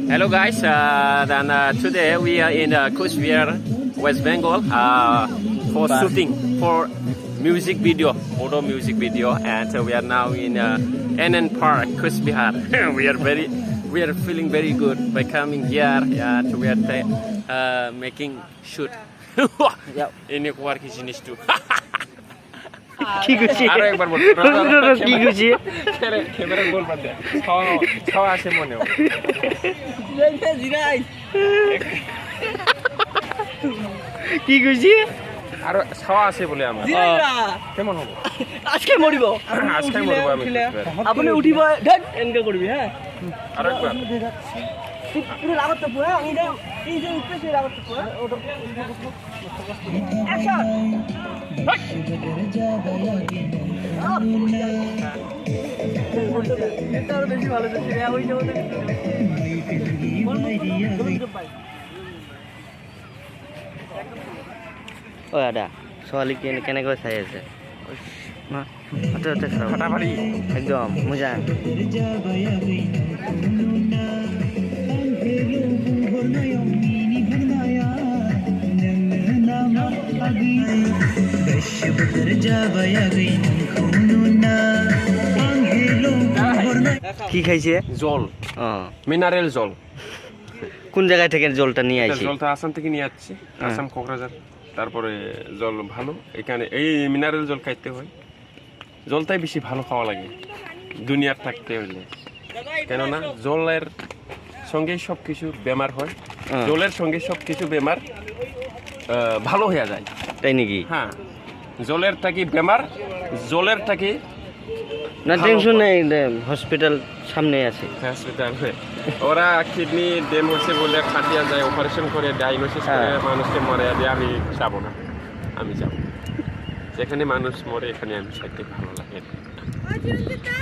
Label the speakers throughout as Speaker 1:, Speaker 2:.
Speaker 1: Hello guys, today we are in Kusbihar, West Bengal for shooting for music video, Bodo music video, and we are now in NN Park, Kusbihar. we are feeling very good by coming here. We are making shoot. In your work is in too.
Speaker 2: কি খুশি
Speaker 1: আরো একবার বল
Speaker 2: কি খুশি
Speaker 1: camera গোল বাদ দে খাওয়া আসে মনে হয়
Speaker 2: কি খুশি
Speaker 1: আর খাওয়া আসে বলে আমার কেমন হবে
Speaker 2: আজকে মরিব
Speaker 1: আজকে মরব আমি
Speaker 2: আপনি উঠিব ঢাক এনকে করবি হ্যাঁ
Speaker 1: আর একবার
Speaker 2: পুরো লাগত তো পুরো আমি এই যে উপরে সে লাগত তো পুরো ওটা অ্যাকশন এটা আরো বেশি ভালো হচ্ছে রে ওই যাবো ও দাদা সওয়ালি কেনে করে চাই আছে না ওটা ওটা
Speaker 1: ফাটাফাটি
Speaker 2: একদম মজা কি খাইছে
Speaker 1: জল মিনারেল জল
Speaker 2: কোন জায়গা থেকে জলটা নিয়ে আইছি
Speaker 1: জলটা আসাম থেকে নিয়ে আসছি আসাম কোকরাঝার তারপরে জল ভালো এখানে এই মিনারেল জল খাইতে হয় জলটাই বেশি ভালো খাওয়া লাগে দুনিয়ার থাকতে হলে কেননা জলের সঙ্গে সব কিছু বেমার হয় জলের সঙ্গে সব কিছু বেমার ভালো হয়ে যায়
Speaker 2: তাই নাকি
Speaker 1: হ্যাঁ জলের থাকি বেমার জলের থাকি
Speaker 2: না টেনশন নেই হসপিটাল সামনে আছে
Speaker 1: হসপিটাল ওরা কিডনি ড্যাম হচ্ছে বলে খাটিয়া যায় অপারেশন করে ডায়াগনোসিস করে মানুষকে মরে দিয়ে আমি যাব না আমি যাব যেখানে মানুষ মরে এখানে আমি থাকতে ভালো লাগে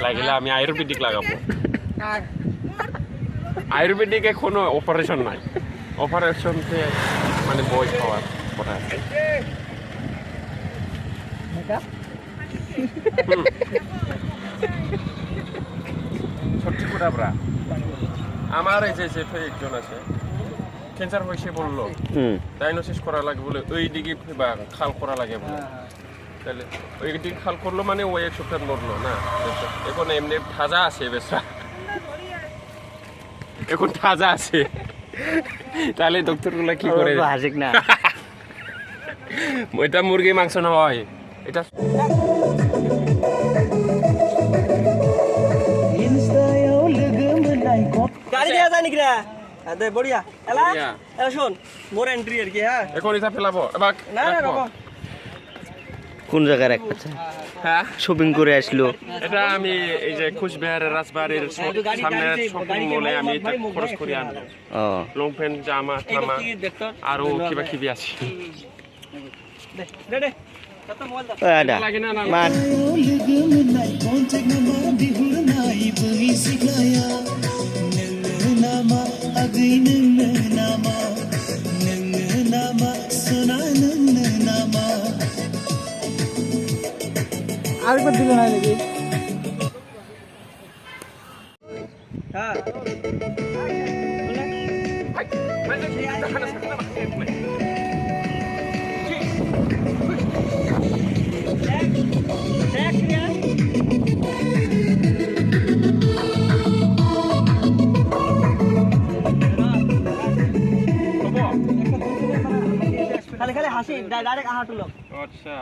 Speaker 1: লাগলে আমি আয়ুর্বেদিক লাগাবো আয়ুর্বেদিকে কোনো অপারেশন নাই অপারেশনকে মানে বই খাওয়ার কথা আছে আমার এই যে একজন আছে ক্যান্সার হয়েছে বললো ডায়াগনোসিস করা লাগে বলে ওই দিকে বা খাল করা লাগে বলে তাহলে ওই দিকে খাল করলো মানে ওই একশোটা নড়লো না এখন এমনি তাজা আছে বেশা এখন তাজা আছে তাহলে ডক্টরগুলো কি করে
Speaker 2: না
Speaker 1: এটা মুরগি মাংস না হয় এটা
Speaker 2: গাড়ি দিয়ে যায় নাকি রে দে বড়িয়া এলা এলা শুন মোর এন্ট্রি আর কি হ্যাঁ
Speaker 1: এখন এটা ফেলাবো এবার
Speaker 2: না না রাখো কোন জায়গায় রাখতেছে
Speaker 1: হ্যাঁ
Speaker 2: শপিং করে আসলো
Speaker 1: এটা আমি এই যে কুচবিহারের রাজবাড়ির সামনে শপিং মলে আমি এটা খরচ করে আনবো লং প্যান্ট জামা টামা আরো কিবা কিবি আছে
Speaker 2: দে দে
Speaker 1: লাগে না না
Speaker 2: আরেকবার দিল না নাকি হ্যাঁ খালি খালি হাসি ডাইরেক্ট আহাটুলো
Speaker 1: আচ্ছা